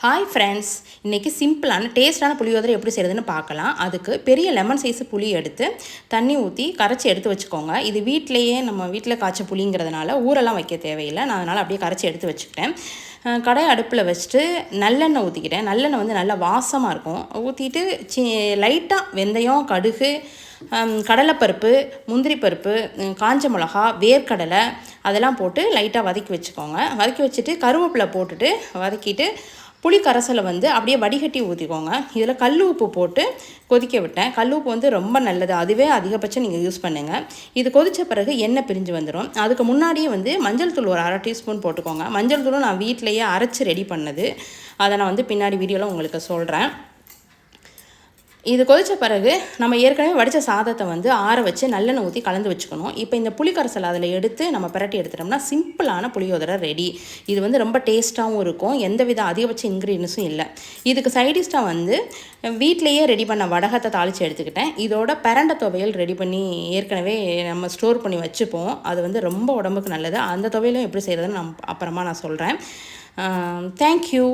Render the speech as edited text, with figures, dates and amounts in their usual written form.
Hi friends, இன்றைக்கி சிம்பிளான டேஸ்டான புளியோதரை எப்படி செய்கிறதுன்னு பார்க்கலாம். அதுக்கு பெரிய லெமன் சைஸு புளி எடுத்து தண்ணி ஊற்றி கரைச்சி எடுத்து வச்சுக்கோங்க. இது நம்ம வீட்டில் காய்ச்ச புளிங்கிறதுனால ஊரெல்லாம் வைக்க தேவையில்லை. நான் அதனால் அப்படியே கரைச்சி எடுத்து வச்சுக்கிட்டேன். கடாய் அடுப்பில் வச்சுட்டு நல்லெண்ணெய் ஊற்றிக்கிட்டேன். நல்லெண்ணெய் வந்து நல்லா வாசமாக இருக்கும். ஊற்றிட்டு லைட்டாக வெந்தயம், கடுகு, கடலைப்பருப்பு, முந்திரி பருப்பு, காஞ்ச மிளகா, வேர்க்கடலை அதெல்லாம் போட்டு லைட்டாக வதக்கி வச்சுக்கோங்க. வதக்கி வச்சுட்டு கருவேப்பிலை போட்டுட்டு வதக்கிட்டு புளி கரைசலை வந்து அப்படியே வடிகட்டி ஊற்றிக்கோங்க. இதில் கல் உப்பு போட்டு கொதிக்க விட்டேன். கல் உப்பு வந்து ரொம்ப நல்லது, அதுவே அதிகபட்சம் நீங்கள் யூஸ் பண்ணுங்கள். இது கொதித்த பிறகு எண்ணெய் பிரிஞ்சு வந்துடும். அதுக்கு முன்னாடியே வந்து மஞ்சள் தூள் ஒரு 1/2 டீஸ்பூன் போட்டுக்கோங்க. மஞ்சள் தூளும் நான் வீட்டிலையே அரைச்சி ரெடி பண்ணது, அதை நான் வந்து பின்னாடி வீடியோவில் உங்களுக்கு சொல்கிறேன். இது கொதித்த பிறகு நம்ம ஏற்கனவே வடித்த சாதத்தை வந்து ஆற வச்சு நல்லெண்ணெய் ஊற்றி கலந்து வச்சுக்கணும். இப்போ இந்த புளிக்கரைசல் அதில் எடுத்து நம்ம பிரட்டி எடுத்துட்டோம்னா சிம்பிளான புளியோதரை ரெடி. இது வந்து ரொம்ப டேஸ்ட்டாகவும் இருக்கும், எந்தவித அதிகபட்ச இன்க்ரீடியன்ஸும் இல்லை. இதுக்கு சைடிஷ்டாக வந்து வீட்டிலையே ரெடி பண்ண வடகத்தை தாளித்து எடுத்துக்கிட்டேன். இதோட பிரண்டை துவையல் ரெடி பண்ணி ஏற்கனவே நம்ம ஸ்டோர் பண்ணி வச்சுப்போம். அது வந்து ரொம்ப உடம்புக்கு நல்லது. அந்த துவையலும் எப்படி செய்கிறதுன்னு அப்புறமா நான் சொல்கிறேன். தேங்க்யூ.